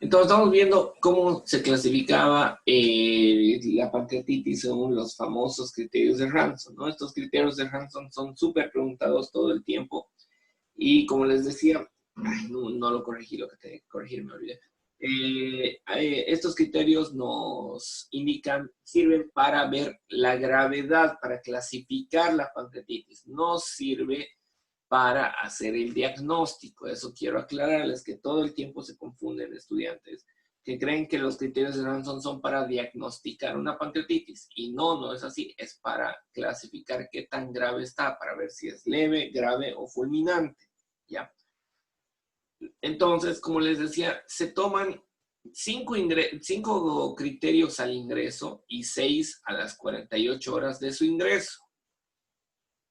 Entonces estamos viendo cómo se clasificaba la pancreatitis según los famosos criterios de Ranson, ¿no? Estos criterios de Ranson son súper preguntados todo el tiempo y como les decía, no lo corregí, lo que tenía que corregir, me olvidé. Estos criterios nos indican, sirven para ver la gravedad, para clasificar la pancreatitis. No sirve para hacer el diagnóstico. Eso quiero aclararles, que todo el tiempo se confunden estudiantes que creen que los criterios de Ranson son para diagnosticar una pancreatitis. Y no es así. Es para clasificar qué tan grave está, para ver si es leve, grave o fulminante. ¿Ya? Entonces, como les decía, se toman 5 criterios al ingreso y 6 a las 48 horas de su ingreso.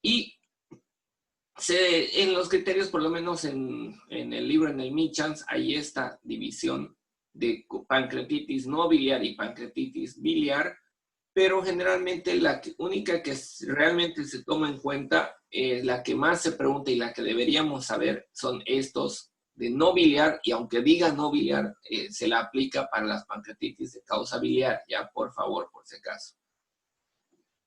Y en los criterios, por lo menos en el libro, en el Michans, hay esta división de pancreatitis no biliar y pancreatitis biliar, pero generalmente la única que realmente se toma en cuenta, la que más se pregunta y la que deberíamos saber, son estos de no biliar, y aunque diga no biliar, se la aplica para las pancreatitis de causa biliar, ya por favor, por si acaso.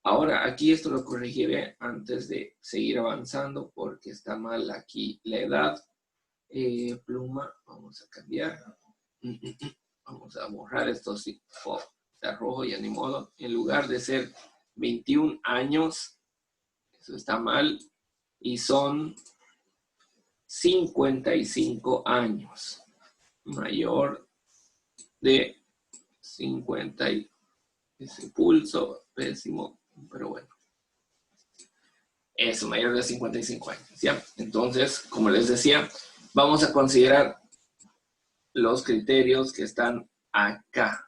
Ahora, aquí esto lo corregiré antes de seguir avanzando porque está mal aquí la edad. Pluma, vamos a cambiar. Vamos a borrar esto, sí. Está rojo, ya ni modo. En lugar de ser 21 años, eso está mal, y son 55 años. Mayor de 50, ese pulso, pésimo, pero bueno. Es mayor de 55 años, ¿ya? Entonces, como les decía, vamos a considerar los criterios que están acá.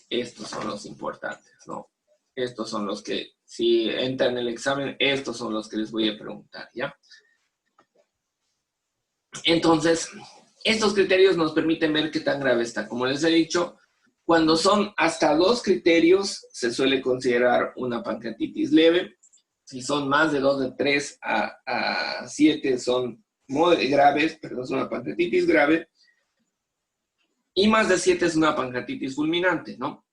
Estos son los importantes, ¿no? Estos son los que, si entran en el examen, estos son los que les voy a preguntar, ¿ya? Entonces, estos criterios nos permiten ver qué tan grave está. Como les he dicho, cuando son hasta 2 criterios, se suele considerar una pancreatitis leve. Si son más de 2, de 3 a 7 son graves, perdón, es una pancreatitis grave. Y más de 7 es una pancreatitis fulminante, ¿no?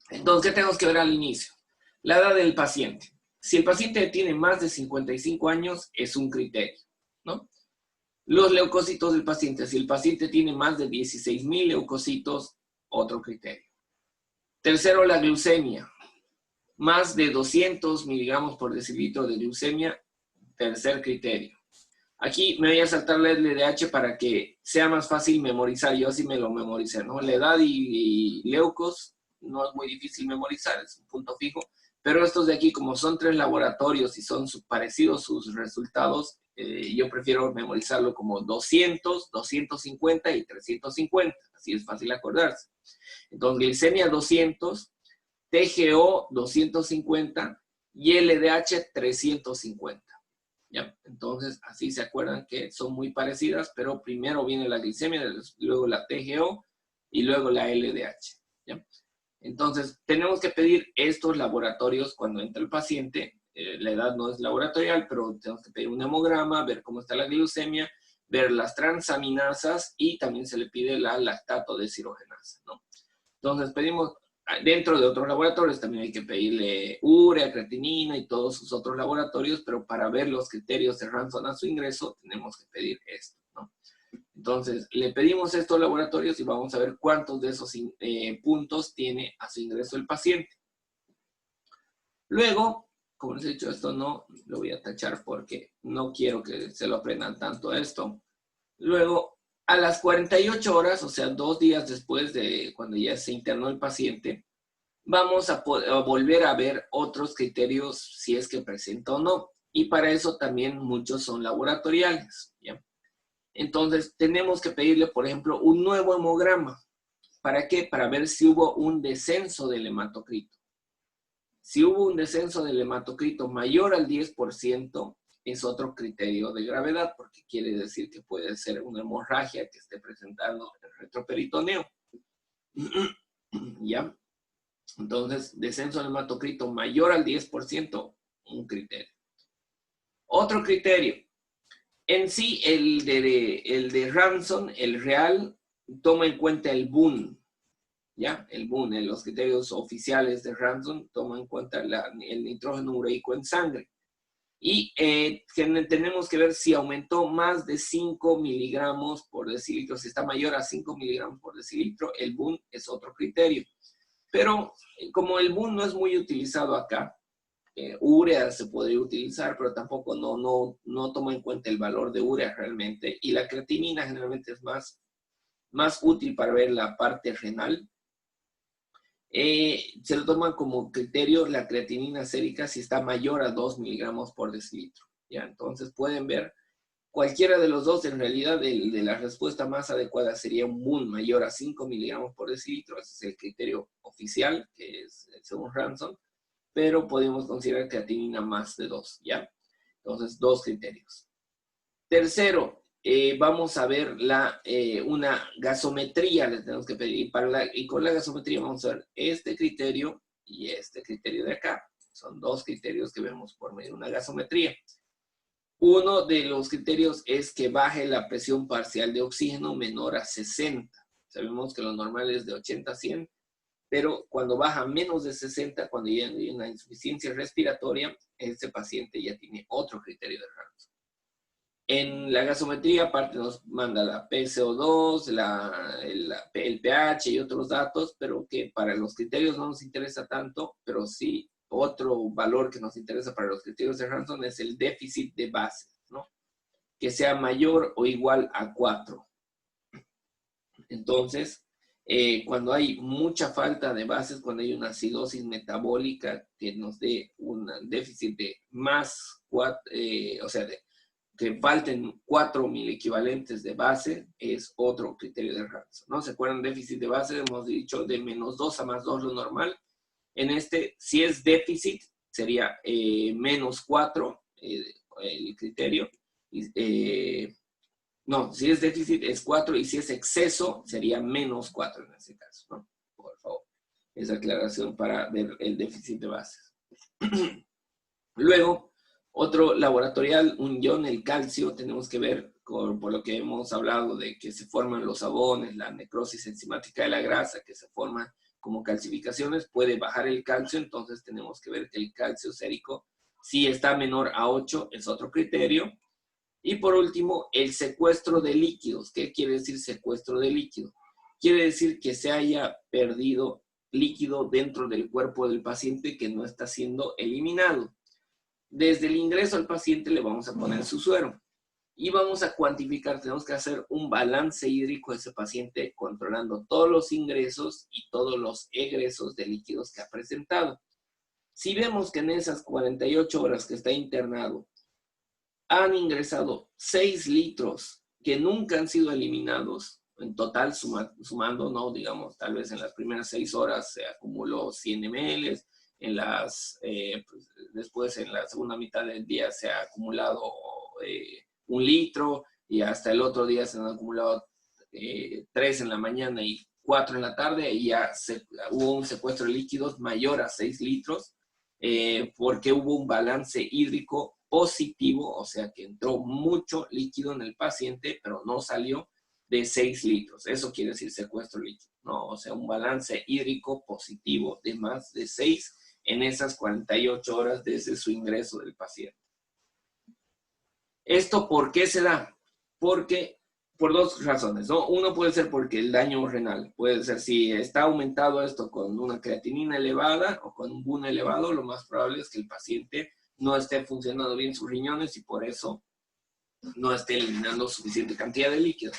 Entonces, ¿qué tenemos que ver al inicio? La edad del paciente. Si el paciente tiene más de 55 años, es un criterio, ¿no? Los leucocitos del paciente. Si el paciente tiene más de 16,000 leucocitos, otro criterio. Tercero, la glucemia. Más de 200 miligramos por decilitro de glucemia, tercer criterio. Aquí me voy a saltar la LDH para que sea más fácil memorizar. Yo así me lo memoricé, ¿no? La edad y leucos no es muy difícil memorizar, es un punto fijo. Pero estos de aquí, como son 3 laboratorios y son parecidos sus resultados, yo prefiero memorizarlo como 200, 250 y 350. Así es fácil acordarse. Entonces, glicemia 200, TGO 250 y LDH 350. ¿Ya? Entonces, así se acuerdan que son muy parecidas, pero primero viene la glicemia, luego la TGO y luego la LDH. ¿Ya? Entonces, tenemos que pedir estos laboratorios cuando entra el paciente. La edad no es laboratorial, pero tenemos que pedir un hemograma, ver cómo está la glucemia, ver las transaminasas y también se le pide la lactato deshidrogenasa, ¿no? Entonces, pedimos, dentro de otros laboratorios también hay que pedirle urea, creatinina y todos sus otros laboratorios, pero para ver los criterios de Ranson a su ingreso, tenemos que pedir esto, ¿no? Entonces, le pedimos estos laboratorios y vamos a ver cuántos de esos puntos tiene a su ingreso el paciente. Luego, como les he dicho, esto no lo voy a tachar porque no quiero que se lo aprendan tanto esto. Luego, a las 48 horas, o sea, 2 días después de cuando ya se internó el paciente, vamos a volver a ver otros criterios si es que presenta o no. Y para eso también muchos son laboratoriales, ¿ya? Entonces, tenemos que pedirle, por ejemplo, un nuevo hemograma. ¿Para qué? Para ver si hubo un descenso del hematocrito. Si hubo un descenso del hematocrito mayor al 10%, es otro criterio de gravedad, porque quiere decir que puede ser una hemorragia que esté presentando el retroperitoneo. ¿Ya? Entonces, descenso del hematocrito mayor al 10%, un criterio. Otro criterio. En sí, el de Ranson, el real, toma en cuenta el BUN, ¿ya? El BUN, en los criterios oficiales de Ranson, toma en cuenta el nitrógeno ureico en sangre. Y tenemos que ver si aumentó más de 5 miligramos por decilitro. Si está mayor a 5 miligramos por decilitro, el BUN es otro criterio. Pero como el BUN no es muy utilizado acá, urea se podría utilizar, pero tampoco no toma en cuenta el valor de urea realmente. Y la creatinina generalmente es más útil para ver la parte renal. Se lo toman como criterio la creatinina sérica si está mayor a 2 miligramos por decilitro. ¿Ya? Entonces pueden ver cualquiera de los dos. En realidad de la respuesta más adecuada sería un BUN mayor a 5 miligramos por decilitro. Ese es el criterio oficial, que es según Ranson, pero podemos considerar creatinina más de 2, ¿ya? Entonces, dos criterios. Tercero, vamos a ver una gasometría, le tenemos que pedir, y con la gasometría vamos a ver este criterio y este criterio de acá. Son dos criterios que vemos por medio de una gasometría. Uno de los criterios es que baje la presión parcial de oxígeno menor a 60. Sabemos que lo normal es de 80 a 100, pero cuando baja menos de 60, cuando ya hay una insuficiencia respiratoria, este paciente ya tiene otro criterio de Ranson. En la gasometría, aparte nos manda la PCO2, el pH y otros datos, pero que para los criterios no nos interesa tanto, pero sí otro valor que nos interesa para los criterios de Ranson es el déficit de base, ¿no? Que sea mayor o igual a 4. Entonces, cuando hay mucha falta de bases, cuando hay una acidosis metabólica que nos dé un déficit de más 4, o sea, que falten 4 equivalentes de base, es otro criterio de Ranson, ¿no? ¿Se acuerdan? Déficit de base, hemos dicho de menos 2 a más 2 lo normal. En este, si es déficit, sería menos 4 el criterio. No, si es déficit es 4 y si es exceso sería menos 4 en ese caso, ¿no? Por favor, esa aclaración para ver el déficit de bases. Luego, otro laboratorial, un ion, el calcio, tenemos que ver por lo que hemos hablado de que se forman los sabones, la necrosis enzimática de la grasa, que se forma como calcificaciones, puede bajar el calcio, entonces tenemos que ver que el calcio sérico, si está menor a 8, es otro criterio. Y por último, el secuestro de líquidos. ¿Qué quiere decir secuestro de líquido? Quiere decir que se haya perdido líquido dentro del cuerpo del paciente que no está siendo eliminado. Desde el ingreso al paciente le vamos a poner su suero y vamos a cuantificar, tenemos que hacer un balance hídrico de ese paciente controlando todos los ingresos y todos los egresos de líquidos que ha presentado. Si vemos que en esas 48 horas que está internado han ingresado 6 litros que nunca han sido eliminados, en total sumando, ¿no? Digamos, tal vez en las primeras 6 horas se acumuló 100 ml, pues, después en la segunda mitad del día se ha acumulado 1 litro y hasta el otro día se han acumulado 3 en la mañana y 4 en la tarde y ya hubo un secuestro de líquidos mayor a 6 litros porque hubo un balance hídrico positivo, o sea que entró mucho líquido en el paciente, pero no salió de 6 litros. Eso quiere decir secuestro líquido, ¿no? O sea, un balance hídrico positivo de más de 6 en esas 48 horas desde su ingreso del paciente. ¿Esto por qué se da? Porque, por dos razones, ¿no? Uno puede ser porque el daño renal, puede ser si está aumentado esto con una creatinina elevada o con un BUN elevado, lo más probable es que el paciente no esté funcionando bien sus riñones y por eso no esté eliminando suficiente cantidad de líquido.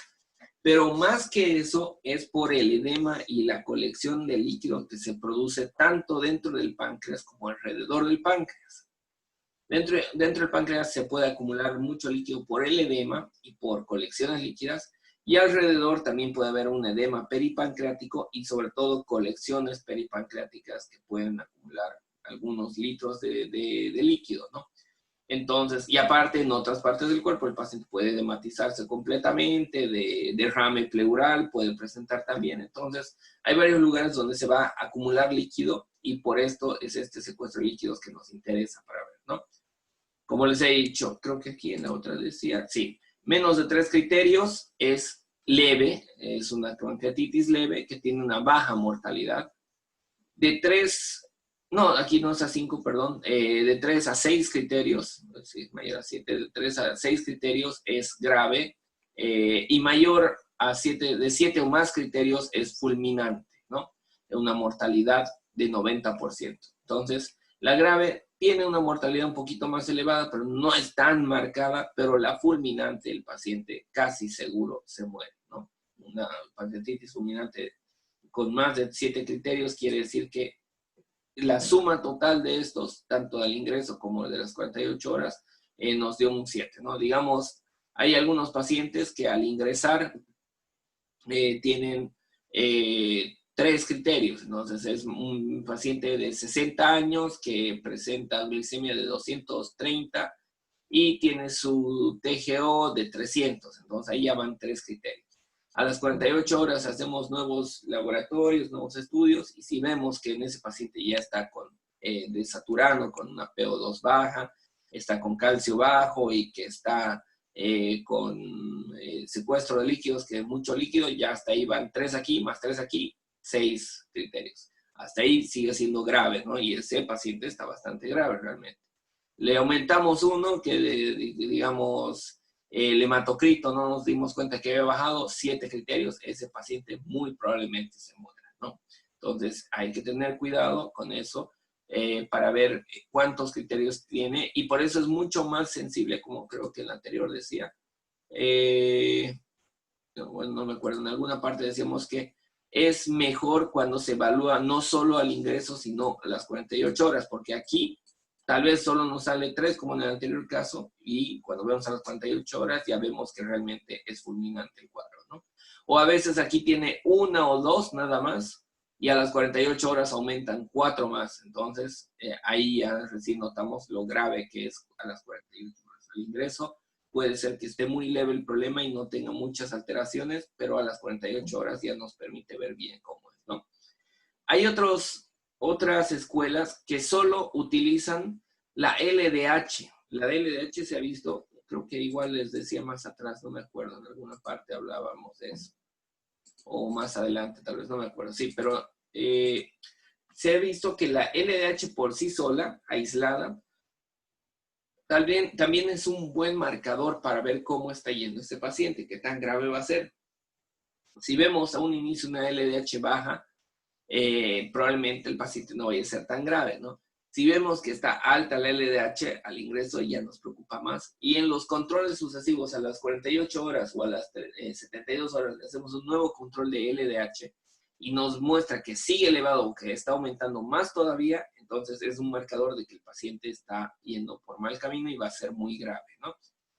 Pero más que eso es por el edema y la colección de líquido que se produce tanto dentro del páncreas como alrededor del páncreas. Dentro del páncreas se puede acumular mucho líquido por el edema y por colecciones líquidas, y alrededor también puede haber un edema peripancreático y sobre todo colecciones peripancreáticas que pueden acumular algunos litros de líquido, ¿no? Entonces, y aparte en otras partes del cuerpo el paciente puede hematizarse completamente, de derrame pleural puede presentar también. Entonces, hay varios lugares donde se va a acumular líquido y por esto es este secuestro de líquidos que nos interesa para ver, ¿no? Como les he dicho, creo que aquí en la otra decía, sí, menos de 3 criterios es leve, es una pancreatitis leve que tiene una baja mortalidad. De 3, no, aquí no es a 5, perdón, de 3 a 6 criterios, sí, mayor a 7, de 3 a 6 criterios es grave, y mayor a 7, de 7 o más criterios es fulminante, ¿no? Una mortalidad de 90%. Entonces, la grave tiene una mortalidad un poquito más elevada, pero no es tan marcada, pero la fulminante, el paciente casi seguro se muere, ¿no? Una pancreatitis fulminante con más de 7 criterios quiere decir que la suma total de estos, tanto del ingreso como de las 48 horas, nos dio un 7, ¿no? Digamos, hay algunos pacientes que al ingresar tienen 3 criterios. Entonces, es un paciente de 60 años que presenta glicemia de 230 y tiene su TGO de 300. Entonces, ahí ya van 3 criterios. A las 48 horas hacemos nuevos laboratorios, nuevos estudios, y si vemos que en ese paciente ya está con desaturando, con una PO2 baja, está con calcio bajo y que está con secuestro de líquidos, que es mucho líquido, ya hasta ahí van 3 aquí, más 3 aquí, 6 criterios. Hasta ahí sigue siendo grave, ¿no? Y ese paciente está bastante grave realmente. Le aumentamos uno que, digamos, el hematocrito, no nos dimos cuenta que había bajado 7 criterios, ese paciente muy probablemente se muera, ¿no? Entonces, hay que tener cuidado con eso para ver cuántos criterios tiene, y por eso es mucho más sensible, como creo que el anterior decía. Bueno, no me acuerdo, en alguna parte decíamos que es mejor cuando se evalúa no solo al ingreso, sino a las 48 horas, porque aquí tal vez solo nos sale 3, como en el anterior caso, y cuando vemos a las 48 horas ya vemos que realmente es fulminante el cuadro, ¿no? O a veces aquí tiene 1 o 2 nada más, y a las 48 horas aumentan 4 más. Entonces, ahí ya recién notamos lo grave que es a las 48 horas. Al ingreso puede ser que esté muy leve el problema y no tenga muchas alteraciones, pero a las 48 horas ya nos permite ver bien cómo es, ¿no? Hay otras escuelas que solo utilizan la LDH. La LDH se ha visto, creo que igual les decía más atrás, no me acuerdo, en alguna parte hablábamos de eso. O más adelante, tal vez, no me acuerdo. Sí, pero se ha visto que la LDH por sí sola, aislada, también es un buen marcador para ver cómo está yendo este paciente, qué tan grave va a ser. Si vemos a un inicio una LDH baja, probablemente el paciente no vaya a ser tan grave, ¿no? Si vemos que está alta la LDH al ingreso, ya nos preocupa más. Y en los controles sucesivos, a las 48 horas o a las 72 horas, le hacemos un nuevo control de LDH y nos muestra que sigue elevado o que está aumentando más todavía, entonces es un marcador de que el paciente está yendo por mal camino y va a ser muy grave, ¿no?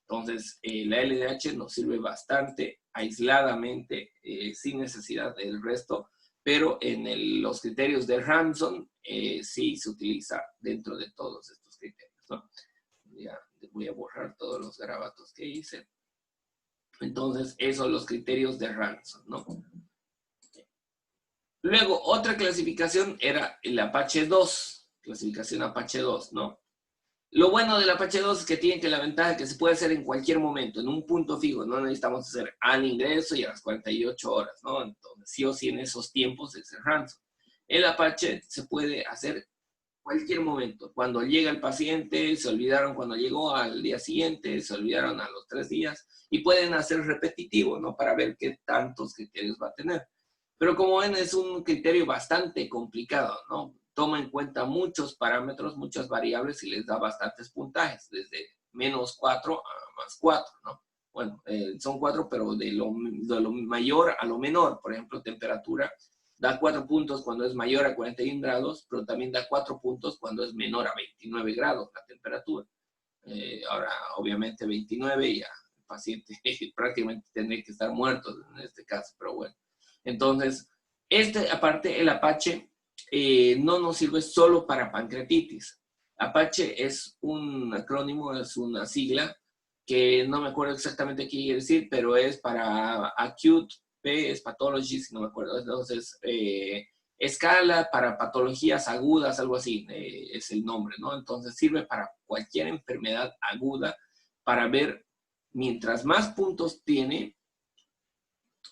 Entonces, la LDH nos sirve bastante aisladamente, sin necesidad del resto, pero en los criterios de Ranson sí se utiliza dentro de todos estos criterios, ¿no? Ya voy a borrar todos los garabatos que hice. Entonces, esos son los criterios de Ranson, ¿no? Luego, otra clasificación era el Apache 2, clasificación Apache 2, ¿no? Lo bueno del Apache 2 es que tiene que la ventaja que se puede hacer en cualquier momento, en un punto fijo, no necesitamos hacer al ingreso y a las 48 horas, ¿no? Entonces, sí o sí en esos tiempos es el ransom. El Apache se puede hacer cualquier momento. Cuando llega el paciente, se olvidaron cuando llegó al día siguiente, se olvidaron a los 3 días, y pueden hacer repetitivo, ¿no? Para ver qué tantos criterios va a tener. Pero como ven, es un criterio bastante complicado, ¿no? Toma en cuenta muchos parámetros, muchas variables y les da bastantes puntajes, desde -4 a +4, ¿no? Bueno, son 4, pero de lo mayor a lo menor. Por ejemplo, temperatura da 4 puntos cuando es mayor a 41 grados, pero también da 4 puntos cuando es menor a 29 grados la temperatura. Ahora, obviamente 29 ya el paciente prácticamente tendría que estar muerto en este caso, pero bueno. Entonces, aparte, el Apache no nos sirve solo para pancreatitis. Apache es un acrónimo, es una sigla que no me acuerdo exactamente qué quiere decir, pero es para acute es pathology, si no me acuerdo. Entonces, escala para patologías agudas, algo así, es el nombre, ¿no? Entonces, sirve para cualquier enfermedad aguda para ver, mientras más puntos tiene,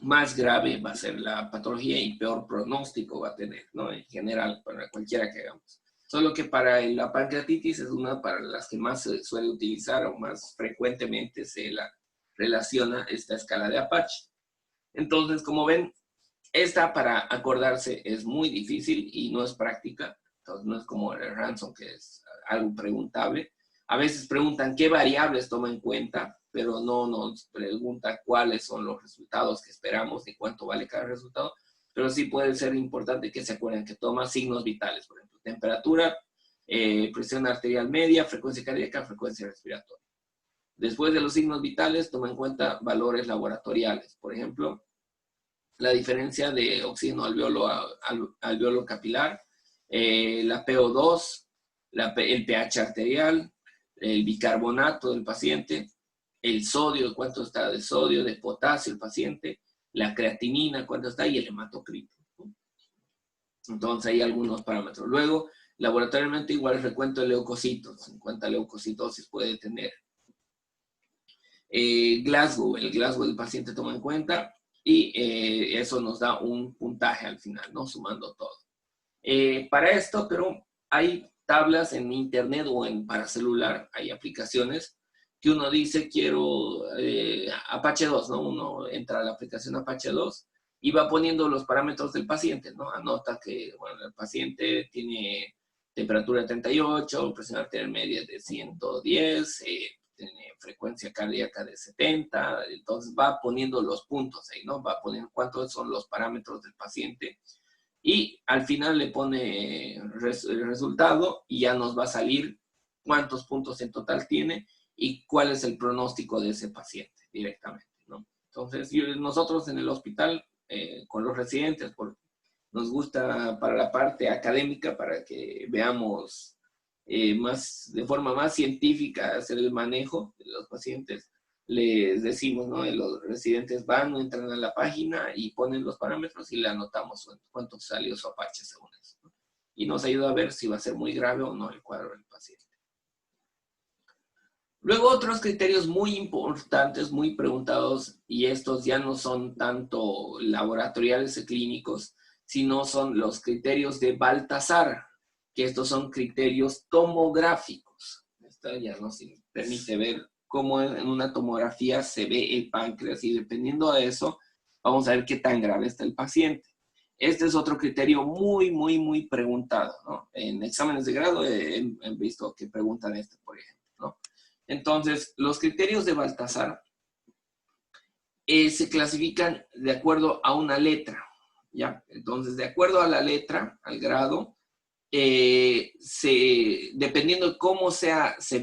más grave va a ser la patología y peor pronóstico va a tener, ¿no? En general, para cualquiera que hagamos. Solo que para la pancreatitis es una para las que más se suele utilizar o más frecuentemente se la relaciona esta escala de Apache. Entonces, como ven, esta para acordarse es muy difícil y no es práctica. Entonces, no es como el Ransom, que es algo preguntable. A veces preguntan qué variables toma en cuenta, pero no nos pregunta cuáles son los resultados que esperamos ni cuánto vale cada resultado. Pero sí puede ser importante que se acuerden que toma signos vitales, por ejemplo, temperatura, presión arterial media, frecuencia cardíaca, frecuencia respiratoria. Después de los signos vitales, toma en cuenta valores laboratoriales. Por ejemplo, la diferencia de oxígeno alveolo capilar, la PO2, el pH arterial, el bicarbonato del paciente, el sodio, cuánto está de sodio, de potasio el paciente, la creatinina, cuánto está, y el hematocrito. Entonces hay algunos parámetros. Luego, laboratorialmente igual el recuento de leucocitos, en cuánta leucocitosis puede tener. Glasgow, el Glasgow del paciente toma en cuenta, y eso nos da un puntaje al final, ¿no? Sumando todo. Para esto, pero hay tablas en internet o en para celular, hay aplicaciones que uno dice quiero Apache 2, ¿no? Uno entra a la aplicación Apache 2 y va poniendo los parámetros del paciente, ¿no? Anota que, bueno, el paciente tiene temperatura de 38, presión arterial media de 110, tiene frecuencia cardíaca de 70, entonces va poniendo los puntos ahí, ¿no? Va poniendo cuántos son los parámetros del paciente y al final le pone el resultado y ya nos va a salir cuántos puntos en total tiene y cuál es el pronóstico de ese paciente directamente, ¿no? Entonces, nosotros en el hospital, con los residentes, nos gusta para la parte académica, para que veamos de forma más científica hacer el manejo de los pacientes, les decimos, ¿no? Los residentes van, entran a la página y ponen los parámetros y le anotamos cuánto salió su Apache según eso, ¿no? Y nos ayuda a ver si va a ser muy grave o no el cuadro del paciente. Luego otros criterios muy importantes, muy preguntados, y estos ya no son tanto laboratoriales y clínicos, sino son los criterios de Baltasar, que estos son criterios tomográficos. Esto ya nos permite ver cómo en una tomografía se ve el páncreas y dependiendo de eso, vamos a ver qué tan grave está el paciente. Este es otro criterio muy preguntado, ¿no? En exámenes de grado he visto que preguntan esto, por ejemplo, ¿no? Entonces, los criterios de Baltasar se clasifican de acuerdo a una letra, ¿ya? Entonces, de acuerdo a la letra, al grado, dependiendo de cómo se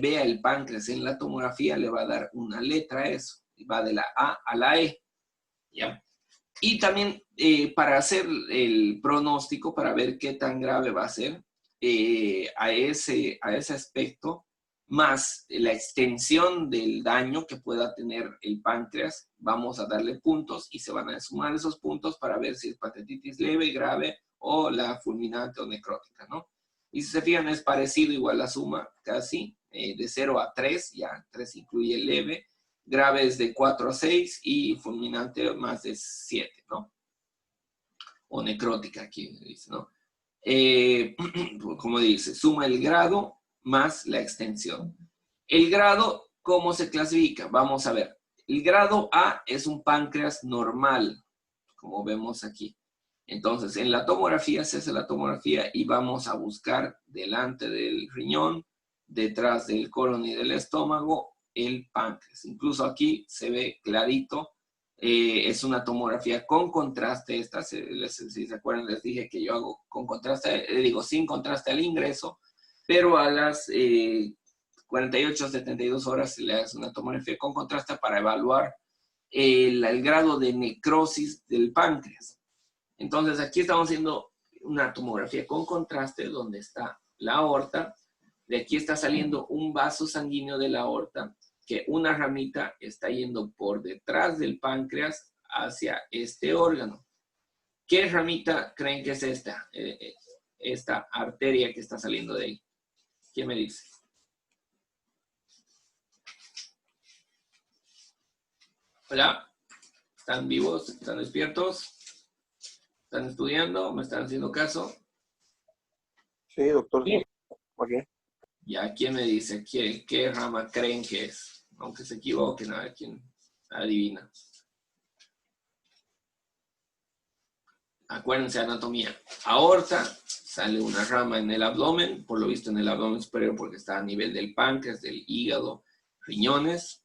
vea el páncreas en la tomografía, le va a dar una letra a eso, va de la A a la E, ¿ya? Y también para hacer el pronóstico, para ver qué tan grave va a ser, a ese aspecto, más la extensión del daño que pueda tener el páncreas, vamos a darle puntos y se van a sumar esos puntos para ver si es pancreatitis leve, grave o la fulminante o necrótica, ¿no? Y si se fijan es parecido igual la suma, casi, de 0 a 3, ya 3 incluye el leve, grave es de 4 a 6 y fulminante más de 7, ¿no? O necrótica aquí dice, ¿no? Como dice, suma el grado más la extensión. El grado, ¿cómo se clasifica? Vamos a ver. El grado A es un páncreas normal, como vemos aquí. Entonces, en la tomografía se hace la tomografía y vamos a buscar delante del riñón, detrás del colon y del estómago, el páncreas. Incluso aquí se ve clarito. Es una tomografía con contraste. Esta, si se acuerdan, les dije que yo hago con contraste, digo sin contraste al ingreso, pero a las 48 a 72 horas se le hace una tomografía con contraste para evaluar el grado de necrosis del páncreas. Entonces aquí estamos haciendo una tomografía con contraste donde está la aorta. De aquí está saliendo un vaso sanguíneo de la aorta, que una ramita está yendo por detrás del páncreas hacia este órgano. ¿Qué ramita creen que es esta? Esta arteria que está saliendo de ahí. ¿Quién me dice? ¿Hola? ¿Están vivos? ¿Están despiertos? ¿Están estudiando? ¿Me están haciendo caso? Sí, doctor. Sí. Ok. Ya, ¿quién me dice qué rama creen que es? Aunque se equivoquen, a ver quién adivina. Acuérdense, anatomía. Aorta, sale una rama en el abdomen, por lo visto en el abdomen superior porque está a nivel del páncreas, del hígado, riñones.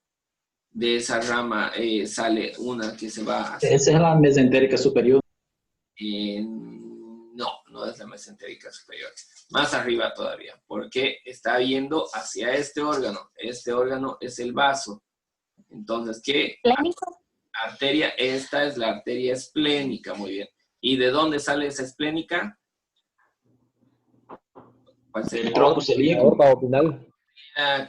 De esa rama sale una que se va hacia... Esa es la mesentérica superior. No, no es la mesentérica superior. Más arriba todavía, porque está yendo hacia este órgano. Este órgano es el vaso. Entonces, ¿qué? ¿Esplénico? Arteria, esta es la arteria esplénica, muy bien. ¿Y de dónde sale esa esplénica? ¿Cuál sería? El tronco celíaco. Aorta abdominal.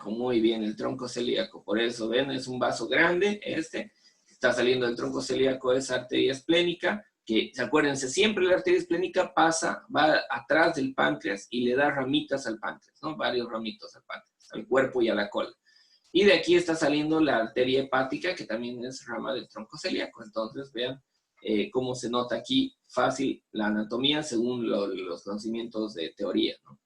Muy bien, el tronco celíaco. Por eso, ven, es un vaso grande, este. Está saliendo del tronco celíaco esa arteria esplénica, que, acuérdense, siempre la arteria esplénica va atrás del páncreas y le da ramitas al páncreas, ¿no? Varios ramitos al páncreas, al cuerpo y a la cola. Y de aquí está saliendo la arteria hepática, que también es rama del tronco celíaco. Entonces, vean cómo se nota aquí fácil la anatomía según los conocimientos de teoría, ¿no?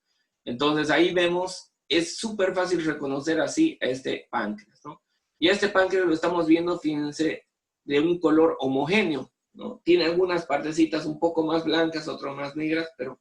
Entonces, ahí vemos, es súper fácil reconocer así a este páncreas, ¿no? Y a este páncreas lo estamos viendo, fíjense, de un color homogéneo, ¿no? Tiene algunas partecitas un poco más blancas, otras más negras, pero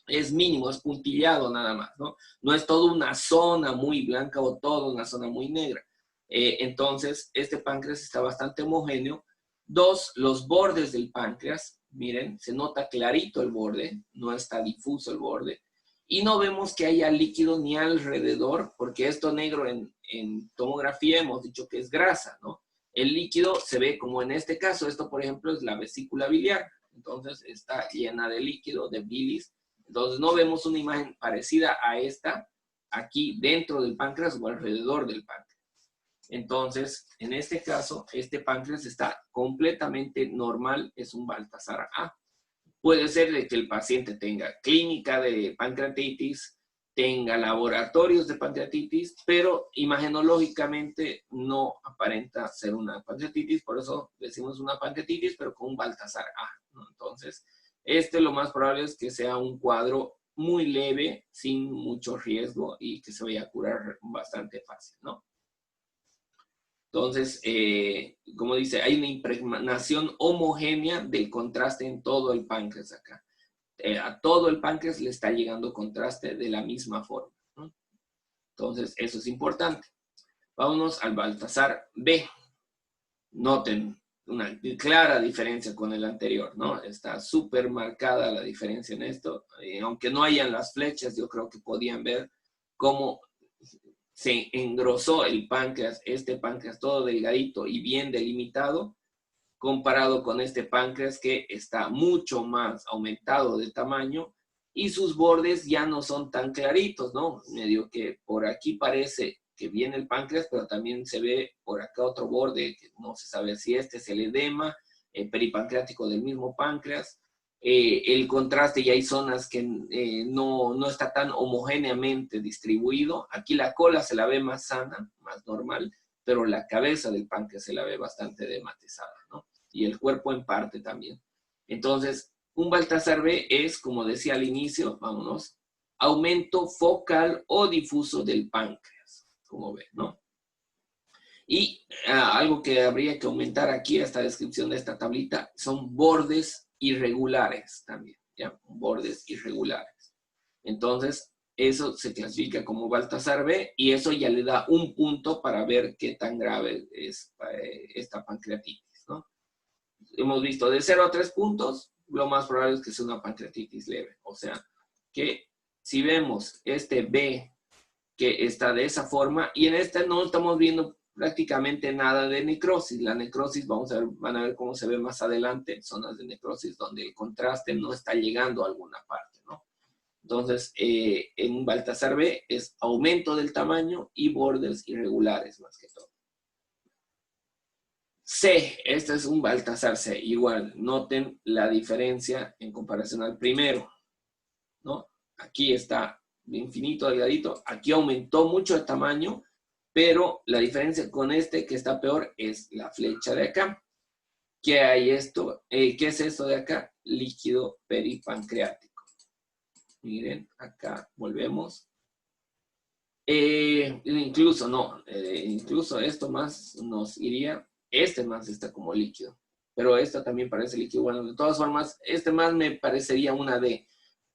es mínimo, es puntillado nada más, ¿no? No es toda una zona muy blanca o toda una zona muy negra. Entonces, este páncreas está bastante homogéneo. Dos, los bordes del páncreas, miren, se nota clarito el borde, no está difuso el borde. Y no vemos que haya líquido ni alrededor, porque esto negro en tomografía hemos dicho que es grasa, ¿no? El líquido se ve como en este caso, esto por ejemplo es la vesícula biliar, entonces está llena de líquido, de bilis. Entonces no vemos una imagen parecida a esta aquí dentro del páncreas o alrededor del páncreas. Entonces, en este caso, este páncreas está completamente normal, es un Baltasar A. Puede ser de que el paciente tenga clínica de pancreatitis, tenga laboratorios de pancreatitis, pero imagenológicamente no aparenta ser una pancreatitis, por eso decimos una pancreatitis, pero con un Baltasar A, ¿no? Entonces, lo más probable es que sea un cuadro muy leve, sin mucho riesgo y que se vaya a curar bastante fácil, ¿no? Entonces, como dice, hay una impregnación homogénea del contraste en todo el páncreas acá. A todo el páncreas le está llegando contraste de la misma forma, ¿no? Entonces, eso es importante. Vámonos al Baltasar B. Noten una clara diferencia con el anterior, ¿no? Está súper marcada la diferencia en esto. Aunque no hayan las flechas, yo creo que podían ver cómo se engrosó el páncreas, este páncreas todo delgadito y bien delimitado, comparado con este páncreas que está mucho más aumentado de tamaño y sus bordes ya no son tan claritos, ¿no? Medio que por aquí parece que viene el páncreas, pero también se ve por acá otro borde, que no se sabe si este es el edema peripancreático del mismo páncreas. El contraste, y hay zonas que no está tan homogéneamente distribuido. Aquí la cola se la ve más sana, más normal, pero la cabeza del páncreas se la ve bastante dematizada, ¿no? Y el cuerpo en parte también. Entonces, un Baltasar B es, como decía al inicio, vámonos, aumento focal o difuso del páncreas, como ven, ¿no? Y algo que habría que aumentar aquí, esta descripción de esta tablita, son bordes irregulares también, ¿ya? Bordes irregulares. Entonces, eso se clasifica como Baltasar B y eso ya le da un punto para ver qué tan grave es esta pancreatitis, ¿no? Hemos visto de 0 a 3 puntos, lo más probable es que sea una pancreatitis leve. O sea, que si vemos este B que está de esa forma, y en este no estamos viendo prácticamente nada de necrosis. La necrosis, van a ver cómo se ve más adelante, zonas de necrosis donde el contraste no está llegando a alguna parte, ¿no? Entonces, en un Baltasar B es aumento del tamaño y bordes irregulares más que todo. C, este es un Baltasar C, igual, noten la diferencia en comparación al primero, ¿no? Aquí está infinito, delgadito, aquí aumentó mucho el tamaño, pero la diferencia con este que está peor es la flecha de acá. ¿Qué hay esto? ¿Qué es esto de acá? Líquido peripancreático. Miren, acá volvemos. Incluso esto más nos iría, este más está como líquido, pero esta también parece líquido. Bueno, de todas formas, este más me parecería una D.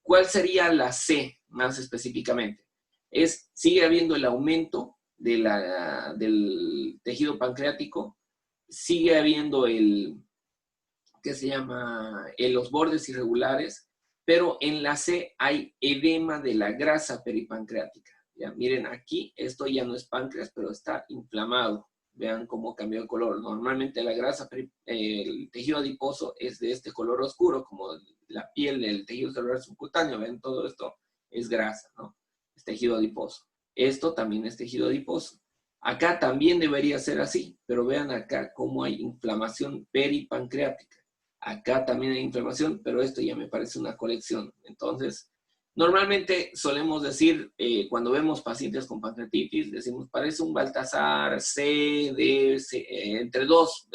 ¿Cuál sería la C más específicamente? Sigue habiendo el aumento del tejido pancreático, sigue habiendo ¿qué se llama? Los bordes irregulares, pero en la C hay edema de la grasa peripancreática. ¿Ya? Miren, aquí esto ya no es páncreas, pero está inflamado. Vean cómo cambió el color. Normalmente la grasa, el tejido adiposo es de este color oscuro, como la piel del tejido celular subcutáneo. Ven, todo esto es grasa, ¿no? Es tejido adiposo. Esto también es tejido adiposo. Acá también debería ser así, pero vean acá cómo hay inflamación peripancreática. Acá también hay inflamación, pero esto ya me parece una colección. Entonces, normalmente solemos decir, cuando vemos pacientes con pancreatitis, decimos, parece un Baltasar, C, D, C, entre dos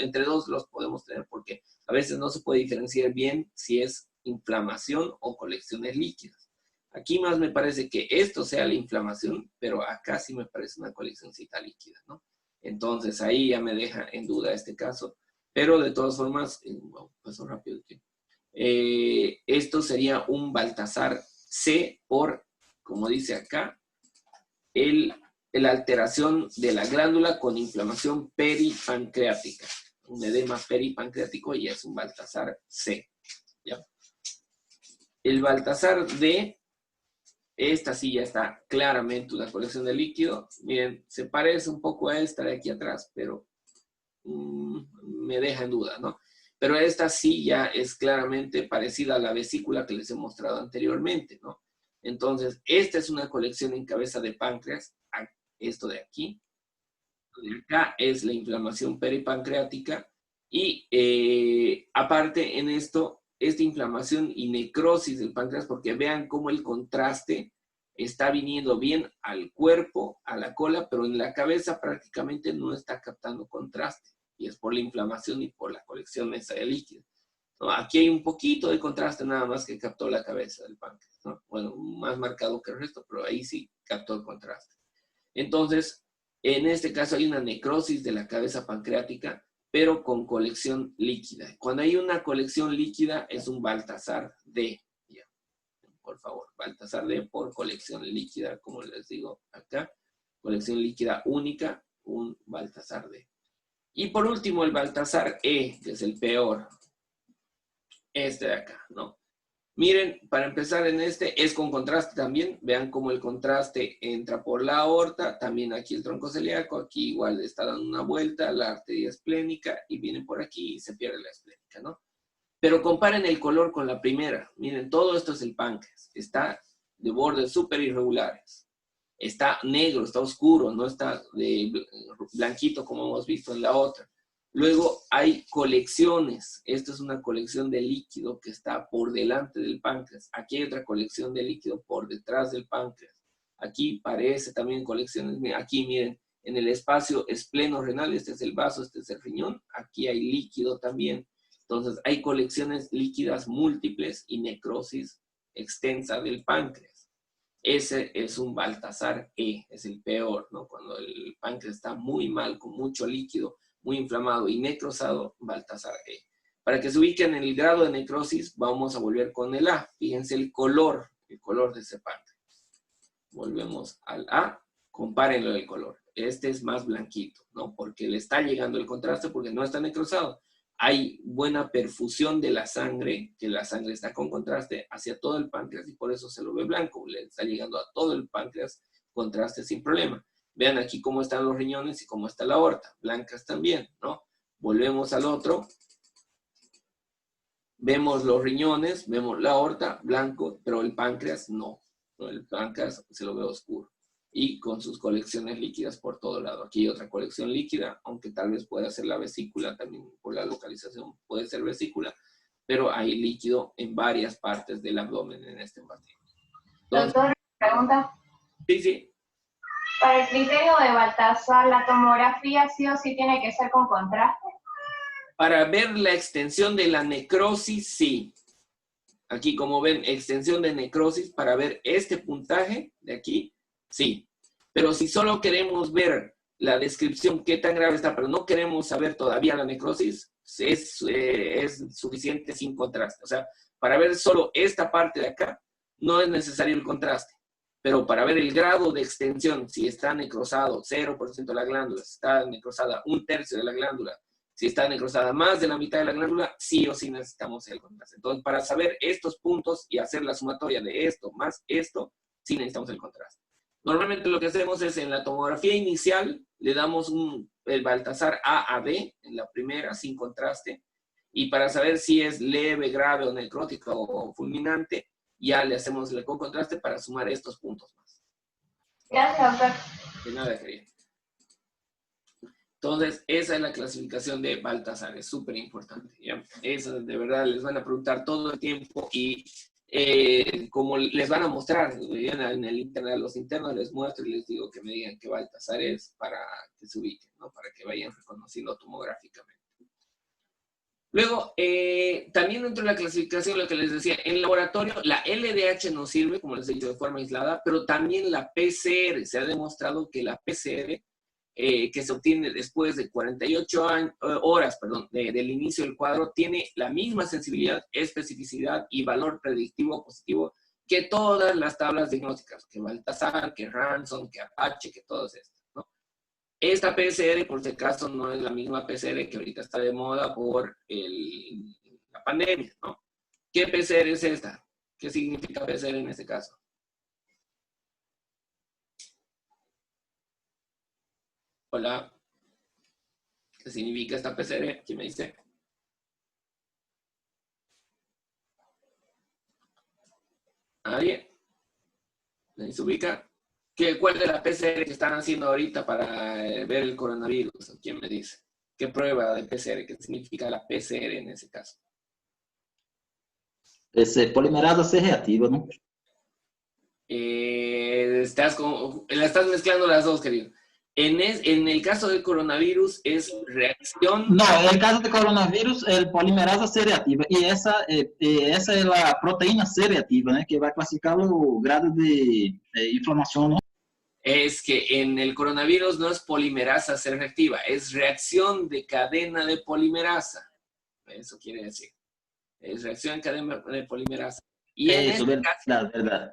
los podemos tener, porque a veces no se puede diferenciar bien si es inflamación o colecciones líquidas. Aquí más me parece que esto sea la inflamación, pero acá sí me parece una coleccioncita líquida, ¿no? Entonces, ahí ya me deja en duda este caso. Pero de todas formas, paso rápido aquí. Esto sería un Baltasar C por, como dice acá, la alteración de la glándula con inflamación peripancreática. Un edema peripancreático y es un Baltasar C. ¿Ya? El Baltasar D, esta sí ya está claramente una colección de líquido. Miren, se parece un poco a esta de aquí atrás, pero me deja en duda, ¿no? Pero esta sí ya es claramente parecida a la vesícula que les he mostrado anteriormente, ¿no? Entonces, esta es una colección en cabeza de páncreas, esto de aquí. De acá es la inflamación peripancreática y aparte en esto, esta inflamación y necrosis del páncreas, porque vean cómo el contraste está viniendo bien al cuerpo, a la cola, pero en la cabeza prácticamente no está captando contraste. Y es por la inflamación y por la colección esa de líquido. ¿No? Aquí hay un poquito de contraste nada más que captó la cabeza del páncreas, ¿no? Bueno, más marcado que el resto, pero ahí sí captó el contraste. Entonces, en este caso hay una necrosis de la cabeza pancreática, pero con colección líquida. Cuando hay una colección líquida es un Baltasar D. Por favor, Baltasar D por colección líquida, como les digo acá. Colección líquida única, un Baltasar D. Y por último, el Baltasar E, que es el peor. Este de acá, ¿no? Miren, para empezar en este, es con contraste también. Vean cómo el contraste entra por la aorta. También aquí el tronco celíaco. Aquí igual está dando una vuelta, la arteria esplénica, y viene por aquí y se pierde la esplénica, ¿no? Pero comparen el color con la primera. Miren, todo esto es el páncreas. Está de bordes súper irregulares. Está negro, está oscuro, no está de blanquito como hemos visto en la otra. Luego hay colecciones. Esta es una colección de líquido que está por delante del páncreas. Aquí hay otra colección de líquido por detrás del páncreas. Aquí parece también colecciones. Aquí miren, en el espacio espleno-renal, este es el vaso, este es el riñón. Aquí hay líquido también. Entonces hay colecciones líquidas múltiples y necrosis extensa del páncreas. Ese es un Baltasar E, es el peor, ¿no? Cuando el páncreas está muy mal, con mucho líquido, muy inflamado y necrosado, Baltasar E. Para que se ubiquen en el grado de necrosis, vamos a volver con el A. Fíjense el color de ese páncreas. Volvemos al A, compárenlo del color. Este es más blanquito, ¿no? Porque le está llegando el contraste porque no está necrosado. Hay buena perfusión de la sangre, que la sangre está con contraste hacia todo el páncreas y por eso se lo ve blanco. Le está llegando a todo el páncreas contraste sin problema. Vean aquí cómo están los riñones y cómo está la aorta. Blancas también, ¿no? Volvemos al otro. Vemos los riñones, vemos la aorta, blanco, pero el páncreas no. El páncreas se lo ve oscuro. Y con sus colecciones líquidas por todo lado. Aquí hay otra colección líquida, aunque tal vez pueda ser la vesícula, también por la localización puede ser vesícula, pero hay líquido en varias partes del abdomen en este paciente. Doctor, pregunta. Sí, sí. Para el criterio de Baltasar, ¿la tomografía sí o sí tiene que ser con contraste? Para ver la extensión de la necrosis, sí. Aquí, como ven, extensión de necrosis, para ver este puntaje de aquí, sí. Pero si solo queremos ver la descripción, qué tan grave está, pero no queremos saber todavía la necrosis, es suficiente sin contraste. O sea, para ver solo esta parte de acá, no es necesario el contraste. Pero para ver el grado de extensión, si está necrosado 0% de la glándula, si está necrosada 1/3 de la glándula, si está necrosada más de la mitad de la glándula, sí o sí necesitamos el contraste. Entonces, para saber estos puntos y hacer la sumatoria de esto más esto, sí necesitamos el contraste. Normalmente lo que hacemos es en la tomografía inicial, le damos el Baltasar A a B, en la primera, sin contraste, y para saber si es leve, grave o necrótico o fulminante, ya le hacemos el con contraste para sumar estos puntos más. Gracias, doctor. De nada, querido. Entonces, esa es la clasificación de Baltasar, es súper importante. Eso de verdad les van a preguntar todo el tiempo y como les van a mostrar en el internet, a los internos les muestro y les digo que me digan qué Baltasar es para que se ubiquen, ¿no? Para que vayan reconociendo tomográficamente. Luego, también dentro de la clasificación, lo que les decía, en laboratorio la LDH nos sirve, como les he dicho, de forma aislada, pero también la PCR. Se ha demostrado que la PCR, que se obtiene después de 48 horas del inicio del cuadro, tiene la misma sensibilidad, especificidad y valor predictivo positivo que todas las tablas diagnósticas, que Baltasar, que Ransom, que Apache, que todas estas, ¿no? Esta PCR, por si acaso, no es la misma PCR que ahorita está de moda por la pandemia, ¿no? ¿Qué PCR es esta? ¿Qué significa PCR en este caso? Hola. ¿Qué significa esta PCR? ¿Quién me dice? ¿Nadie? ¿Nadie se ubica? ¿Cuál es la PCR que están haciendo ahorita para ver el coronavirus? ¿Quién me dice? ¿Qué prueba de PCR? ¿Qué significa la PCR en ese caso? Es polimerasa C reactiva, ¿no? La estás mezclando las dos, querido. En el caso del coronavirus es reacción... No, en el caso de coronavirus, el polimerasa C reactiva. Y esa es la proteína C reactiva, ¿no? Que va a clasificar los grados de inflamación, ¿no? Es que en el coronavirus no es polimerasa C reactiva, es reacción de cadena de polimerasa. Eso quiere decir. Es reacción en cadena de polimerasa. Y en Eso, este verdad, caso, verdad.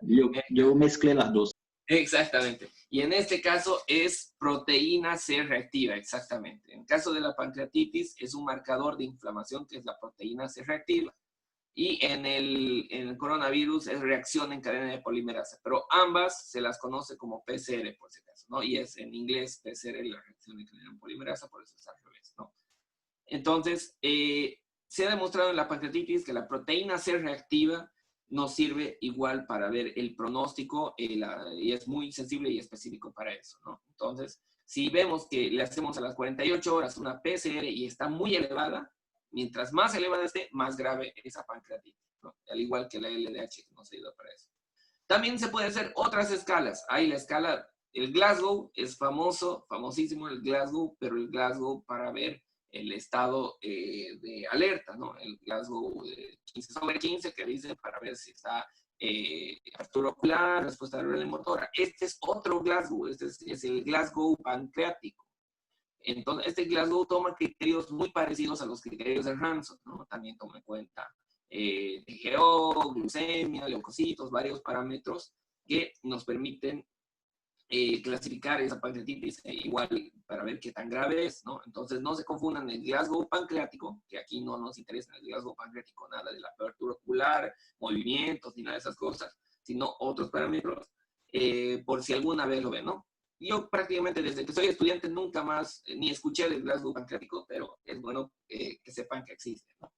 Yo mezclé las dos. Exactamente. Y en este caso es proteína C reactiva, exactamente. En el caso de la pancreatitis es un marcador de inflamación que es la proteína C reactiva. Y en el coronavirus es reacción en cadena de polimerasa. Pero ambas se las conoce como PCR, por si acaso, ¿no? Y es en inglés PCR la reacción en cadena de polimerasa, por eso es al revés, ¿no? Entonces, se ha demostrado en la pancreatitis que la proteína C reactiva nos sirve igual para ver el pronóstico y es muy sensible y específico para eso, ¿no? Entonces, si vemos que le hacemos a las 48 horas una PCR y está muy elevada, mientras más elevada esté, más grave esa pancreatitis, ¿no? Al igual que la LDH que nos ayuda para eso. También se puede hacer otras escalas. Hay la escala, el Glasgow es famosísimo el Glasgow, pero el Glasgow para ver el estado de alerta, ¿no? El Glasgow 15/15 que dice para ver si está apertura ocular, respuesta cerebral y motora. Este es otro Glasgow, este es el Glasgow pancreático. Entonces, este Glasgow toma criterios muy parecidos a los criterios de Ransom, ¿no? También toma en cuenta TGO, glucemia, leucocitos, varios parámetros que nos permiten clasificar esa pancreatitis igual para ver qué tan grave es, ¿no? Entonces no se confundan el Glasgow pancreático, que aquí no nos interesa el Glasgow pancreático, nada de la apertura ocular, movimientos, ni nada de esas cosas, sino otros parámetros, por si alguna vez lo ven, ¿no? Yo prácticamente desde que soy estudiante nunca más ni escuché del Glasgow pancreático, pero es bueno que sepan que existe, ¿no?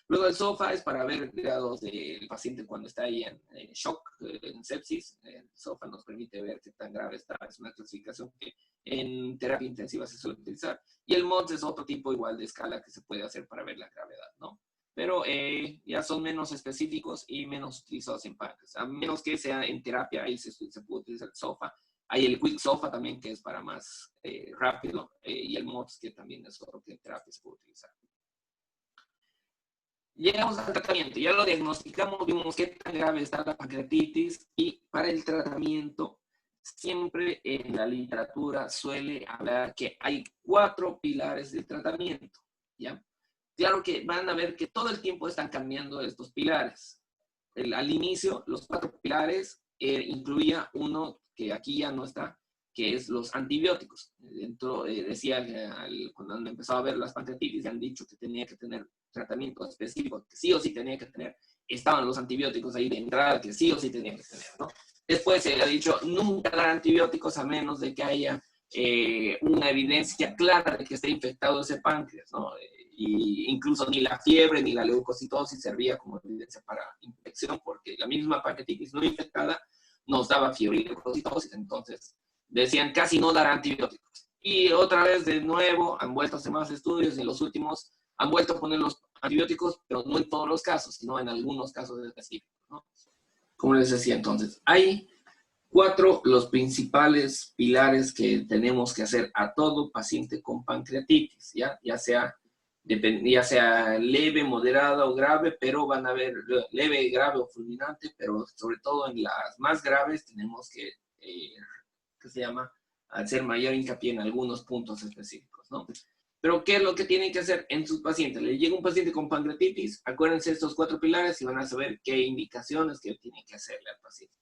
Luego el SOFA es para ver grados del paciente cuando está ahí en shock, en sepsis. El SOFA nos permite ver qué tan grave está. Es una clasificación que en terapia intensiva se suele utilizar. Y el MODS es otro tipo igual de escala que se puede hacer para ver la gravedad, ¿no? Pero ya son menos específicos y menos utilizados en páncreas. A menos que sea en terapia, ahí se puede utilizar el SOFA. Hay el Quick SOFA también, que es para más rápido. Y el MODS, que también es otro que en terapia se puede utilizar. Llegamos al tratamiento, ya lo diagnosticamos, vimos qué tan grave está la pancreatitis y para el tratamiento siempre en la literatura suele hablar que hay 4 pilares de tratamiento, ¿ya? Claro que van a ver que todo el tiempo están cambiando estos pilares. Al inicio, los 4 pilares incluía uno que aquí ya no está, que es los antibióticos. Dentro, decía que cuando empezaba a ver las pancreatitis, han dicho que tenía que tener tratamiento específico, que sí o sí tenía que tener. Estaban los antibióticos ahí de entrada, que sí o sí tenía que tener, ¿no? Después se ha dicho, nunca dar antibióticos a menos de que haya una evidencia clara de que esté infectado ese páncreas, ¿no? Y incluso ni la fiebre ni la leucocitosis servía como evidencia para infección, porque la misma pancreatitis no infectada nos daba fiebre y leucocitosis, entonces decían casi no dar antibióticos. Y otra vez de nuevo han vuelto a hacer más estudios y en los últimos han vuelto a poner los antibióticos, pero no en todos los casos, sino en algunos casos específicos, ¿no? Como les decía entonces, hay 4 los principales pilares que tenemos que hacer a todo paciente con pancreatitis, ya sea leve, moderada o grave, pero van a ver leve, grave o fulminante, pero sobre todo en las más graves tenemos que se llama hacer mayor hincapié en algunos puntos específicos, ¿no? Pero ¿qué es lo que tienen que hacer en sus pacientes? Le llega un paciente con pancreatitis, acuérdense de estos 4 pilares y van a saber qué indicaciones que tienen que hacerle al paciente.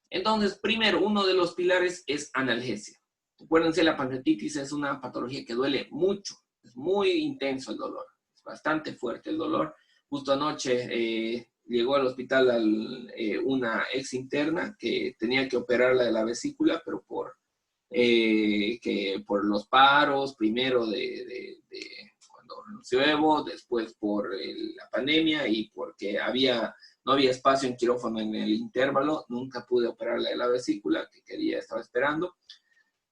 Entonces, primero, uno de los pilares es analgesia. Acuérdense, la pancreatitis es una patología que duele mucho, es muy intenso el dolor, es bastante fuerte el dolor. Justo anoche llegó al hospital una ex interna que tenía que operarla de la vesícula, pero por los paros, primero de cuando renunció Evo, después por la pandemia y porque no había espacio en quirófano en el intervalo, nunca pude operarla de la vesícula que estaba esperando.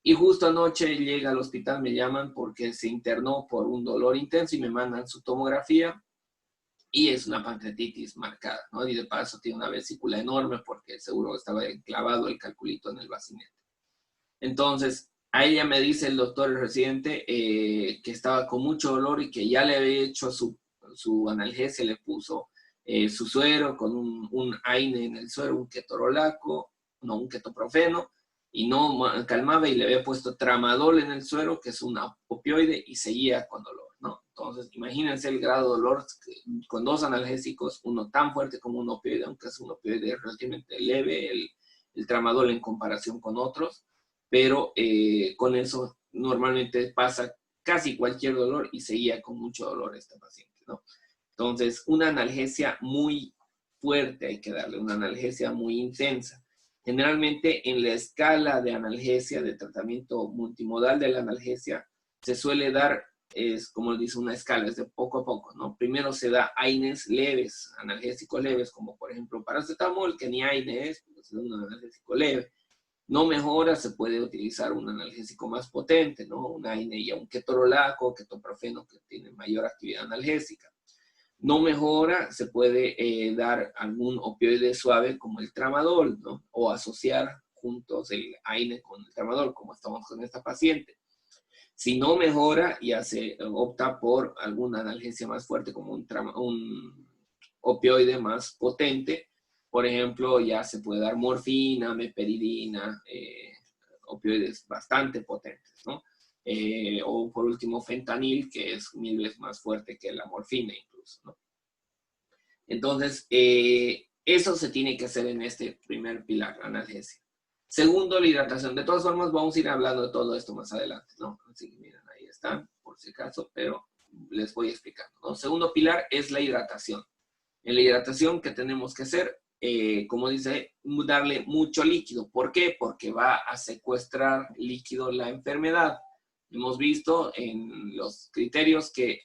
Y justo anoche llega al hospital, me llaman porque se internó por un dolor intenso y me mandan su tomografía y es una pancreatitis marcada, ¿no? Y de paso tiene una vesícula enorme porque seguro estaba clavado el calculito en el bacinete. Entonces, a ella me dice el doctor, el residente, que estaba con mucho dolor y que ya le había hecho su analgesia, le puso su suero con un AINE en el suero, un ketorolaco, no, un ketoprofeno, y no calmaba y le había puesto tramadol en el suero, que es un opioide, y seguía con dolor, ¿no? Entonces, imagínense el grado de dolor con 2 analgésicos, uno tan fuerte como un opioide, aunque es un opioide relativamente leve, el tramadol en comparación con otros, pero con eso normalmente pasa casi cualquier dolor y seguía con mucho dolor esta paciente, ¿no? Entonces, una analgesia muy fuerte hay que darle, una analgesia muy intensa. Generalmente en la escala de analgesia, de tratamiento multimodal de la analgesia, se suele dar, es como dice una escala, es de poco a poco, ¿no? Primero se da AINES leves, analgésicos leves, como por ejemplo paracetamol, que ni AINE es, pues es un analgésico leve. No mejora, se puede utilizar un analgésico más potente, ¿no? Un AINE y un ketorolaco, ketoprofeno, que tiene mayor actividad analgésica. No mejora, se puede dar algún opioide suave como el tramadol, ¿no? O asociar juntos el AINE con el tramadol, como estamos con esta paciente. Si no mejora, ya se opta por alguna analgesia más fuerte como un opioide más potente. Por ejemplo, ya se puede dar morfina, meperidina, opioides bastante potentes, ¿no? O por último fentanil, que es 1000 veces más fuerte que la morfina incluso, ¿no? Entonces, eso se tiene que hacer en este primer pilar, analgesia. Segundo, la hidratación. De todas formas, vamos a ir hablando de todo esto más adelante, ¿no? Así que miren, ahí están, por si acaso, pero les voy explicando, ¿no? Segundo pilar es la hidratación. En la hidratación, ¿qué tenemos que hacer? Como dice, darle mucho líquido. ¿Por qué? Porque va a secuestrar líquido la enfermedad. Hemos visto en los criterios que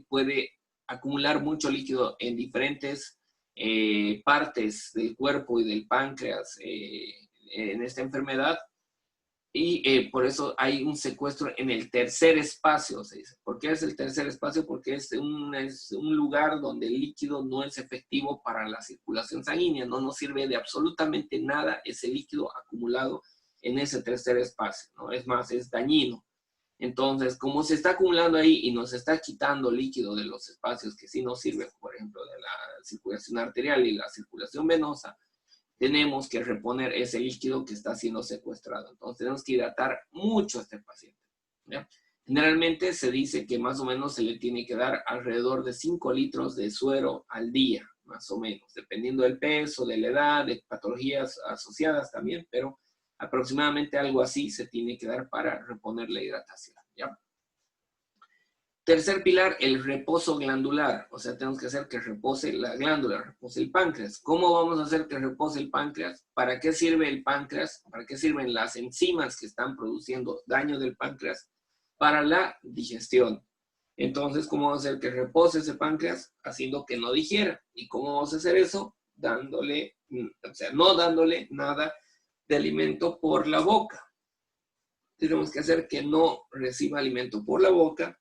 puede acumular mucho líquido en diferentes partes del cuerpo y del páncreas en esta enfermedad. Y por eso hay un secuestro en el tercer espacio, se dice. ¿Por qué es el tercer espacio? Porque es un lugar donde el líquido no es efectivo para la circulación sanguínea. No nos sirve de absolutamente nada ese líquido acumulado en ese tercer espacio, ¿no? Es más, es dañino. Entonces, como se está acumulando ahí y nos está quitando líquido de los espacios que sí nos sirven, por ejemplo, de la circulación arterial y la circulación venosa, tenemos que reponer ese líquido que está siendo secuestrado. Entonces, tenemos que hidratar mucho a este paciente, ¿ya? Generalmente se dice que más o menos se le tiene que dar alrededor de 5 litros de suero al día, más o menos, dependiendo del peso, de la edad, de patologías asociadas también, pero aproximadamente algo así se tiene que dar para reponer la hidratación, ¿ya? Tercer pilar, el reposo glandular. O sea, tenemos que hacer que repose la glándula, repose el páncreas. ¿Cómo vamos a hacer que repose el páncreas? ¿Para qué sirve el páncreas? ¿Para qué sirven las enzimas que están produciendo daño del páncreas? Para la digestión. Entonces, ¿cómo vamos a hacer que repose ese páncreas? Haciendo que no digiera. ¿Y cómo vamos a hacer eso? Dándole, o sea, no dándole nada de alimento por la boca. Tenemos que hacer que no reciba alimento por la boca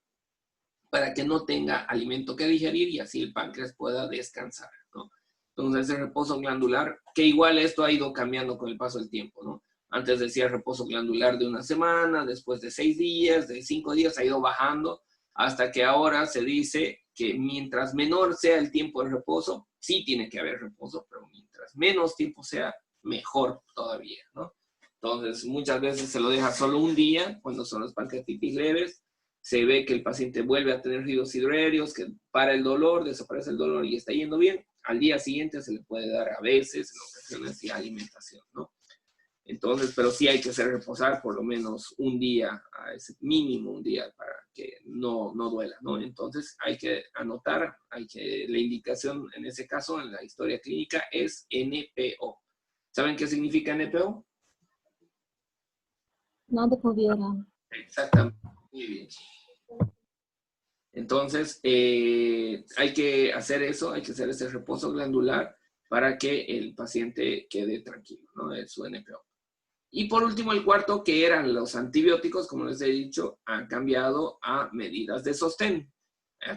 para que no tenga alimento que digerir y así el páncreas pueda descansar, ¿no? Entonces, el reposo glandular, que igual esto ha ido cambiando con el paso del tiempo, ¿no? Antes decía reposo glandular de 1 semana, después de 6 días, de 5 días, ha ido bajando, hasta que ahora se dice que mientras menor sea el tiempo de reposo, sí tiene que haber reposo, pero mientras menos tiempo sea, mejor todavía, ¿no? Entonces, muchas veces se lo deja solo un día, cuando son las pancreatitis leves, se ve que el paciente vuelve a tener ríos hidroaéreos, que para el dolor, desaparece el dolor y está yendo bien. Al día siguiente se le puede dar a veces, en ocasiones, y alimentación, ¿no? Entonces, pero sí hay que hacer reposar por lo menos un día, a ese mínimo un día, para que no duela, ¿no? Entonces, hay que anotar, la indicación en ese caso, en la historia clínica, es NPO. ¿Saben qué significa NPO? Nada por vía oral. Exactamente, muy bien. Entonces, hay que hacer eso, hay que hacer ese reposo glandular para que el paciente quede tranquilo, ¿no? De su NPO. Y por último, el cuarto, que eran los antibióticos, como les he dicho, han cambiado a medidas de sostén.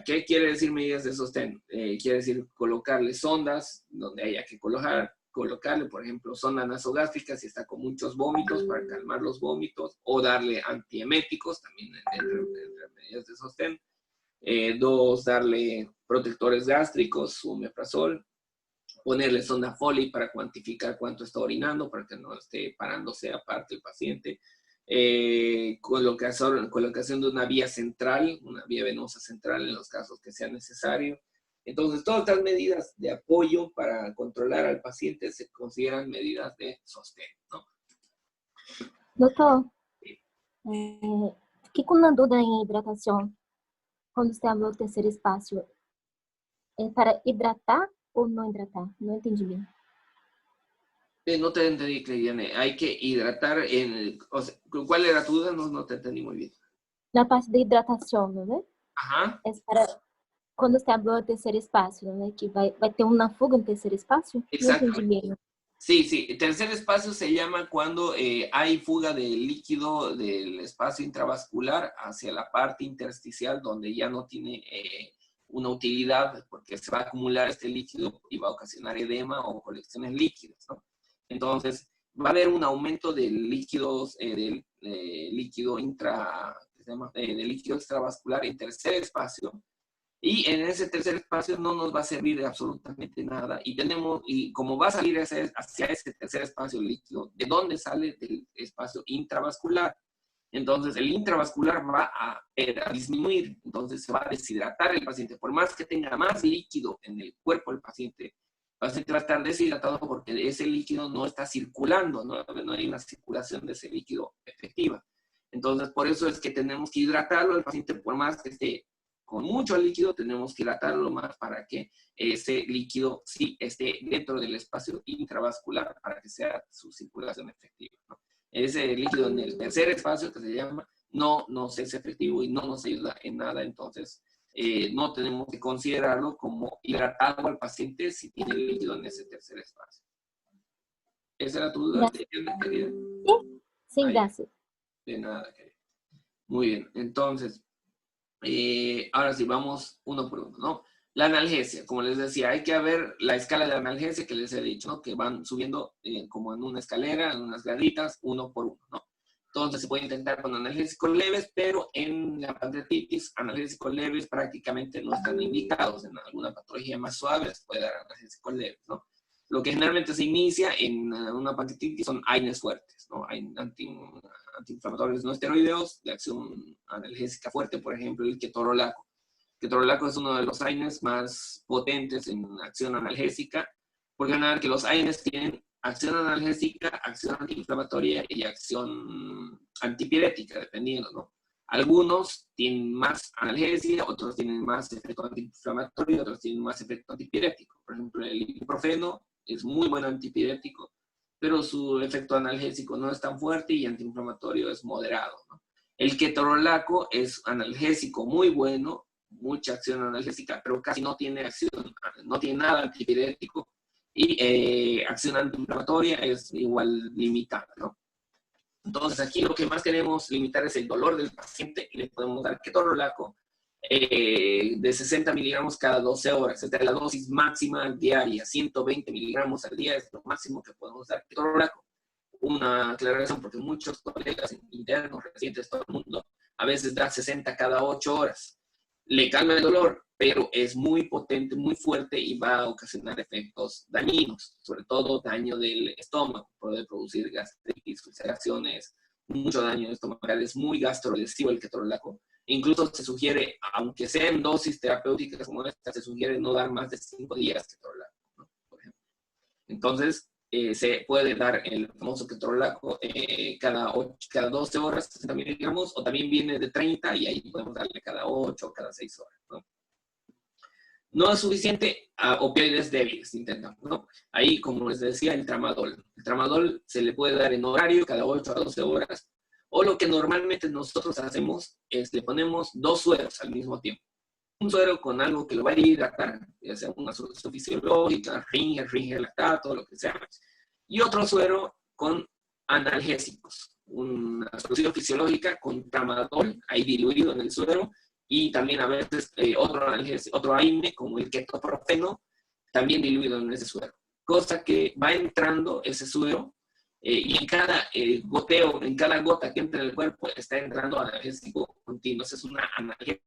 ¿Qué quiere decir medidas de sostén? Quiere decir colocarle sondas donde haya que colocarle, por ejemplo, sonda nasogástrica si está con muchos vómitos para calmar los vómitos, o darle antieméticos también entre medidas de sostén. 2, darle protectores gástricos, su omeprazol, ponerle sonda Foley para cuantificar cuánto está orinando, para que no esté parándose aparte el paciente. Colocación de una vía central, una vía venosa central en los casos que sea necesario. Entonces, todas estas medidas de apoyo para controlar al paciente se consideran medidas de sostén, ¿no? Doutor, fiquei com uma dúvida em hidratação. Quando você abre o terceiro espaço, é para hidratar ou não hidratar? Não entendi bem. No te entendí, Cleidiane. Hay que hidratar o sea, ¿cuál era tu duda? No te entendí muy bien. Na parte da hidratação, não é? Ajá. É para quando você abre o terceiro espaço, não é? Que vai ter uma fuga no terceiro espaço? Exacto. Não entendi bem. Sí. El tercer espacio se llama cuando hay fuga de líquido del espacio intravascular hacia la parte intersticial donde ya no tiene una utilidad porque se va a acumular este líquido y va a ocasionar edema o colecciones líquidas, ¿no? Entonces, va a haber un aumento de líquidos, del líquido extravascular en tercer espacio. Y en ese tercer espacio no nos va a servir de absolutamente nada. Y como va a salir hacia ese tercer espacio líquido, ¿de dónde sale? Del espacio intravascular. Entonces, el intravascular va a disminuir. Entonces, se va a deshidratar el paciente. Por más que tenga más líquido en el cuerpo del paciente va a estar deshidratado porque ese líquido no está circulando, no hay una circulación de ese líquido efectiva. Entonces, por eso es que tenemos que hidratarlo al paciente, por más que esté con mucho líquido, tenemos que hidratarlo más para que ese líquido sí esté dentro del espacio intravascular para que sea su circulación efectiva, ¿no? Ese líquido en el tercer espacio que se llama no es efectivo y no nos ayuda en nada, entonces no tenemos que considerarlo como hidratado al paciente si tiene líquido en ese tercer espacio. ¿Esa era tu duda, querida? Sí, gracias. De nada, querida. Muy bien, entonces, ahora sí, vamos uno por uno, ¿no? La analgesia, como les decía, hay que ver la escala de analgesia que les he dicho, ¿no? Que van subiendo como en una escalera, en unas graditas, uno por uno, ¿no? Entonces se puede intentar con analgésicos leves, pero en la pancreatitis, analgésicos leves prácticamente no están indicados. En alguna patología más suave se puede dar analgésicos leves, ¿no? Lo que generalmente se inicia en una pancreatitis son AINES fuertes, ¿no? Hay antiinflamatorios no esteroideos de acción analgésica fuerte, por ejemplo, el ketorolaco. El ketorolaco es uno de los AINES más potentes en acción analgésica, porque ganar que los AINES tienen acción analgésica, acción antiinflamatoria y acción antipirética, dependiendo, ¿no? Algunos tienen más analgesia, otros tienen más efecto antiinflamatorio, otros tienen más efecto antipirético. Por ejemplo, el ibuprofeno es muy buen antipirético, pero su efecto analgésico no es tan fuerte y antiinflamatorio es moderado, ¿no? El ketorolaco es analgésico muy bueno, mucha acción analgésica, pero casi no tiene acción, no tiene nada antipirético, y acción antiinflamatoria es igual limitada, ¿no? Entonces aquí lo que más queremos limitar es el dolor del paciente y le podemos dar ketorolaco de 60 miligramos cada 12 horas. Esta es la dosis máxima diaria, 120 miligramos al día es lo máximo que podemos dar ketorolaco. Una aclaración, porque muchos colegas internos, recientes, todo el mundo, a veces da 60 cada 8 horas. Le calma el dolor, pero es muy potente, muy fuerte y va a ocasionar efectos dañinos, sobre todo daño del estómago, puede producir gastritis, ulceraciones, mucho daño estomacal, es muy gastrolesivo el ketorolaco. Incluso se sugiere, aunque sean dosis terapéuticas como esta, se sugiere no dar más de 5 días ketorolaco, ¿no? Por ejemplo. Entonces, se puede dar el famoso ketorolaco cada 12 horas, 60 miligramos, o también viene de 30 y ahí podemos darle cada 8 o cada 6 horas, ¿no? No es suficiente a opioides débiles, intentamos, ¿no? Ahí, como les decía, el tramadol. El tramadol se le puede dar en horario cada 8 a 12 horas, o lo que normalmente nosotros hacemos es le ponemos 2 sueros al mismo tiempo. Un suero con algo que lo va a hidratar, ya sea una solución fisiológica, Ringer lactato, lo que sea. Y otro suero con analgésicos. Una solución fisiológica con tramadol, ahí diluido en el suero, y también a veces otro AINE, como el ketoprofeno, también diluido en ese suero. Cosa que va entrando ese suero, y en cada goteo, en cada gota que entra en el cuerpo, está entrando analgésico continuo. Esa es una analgésica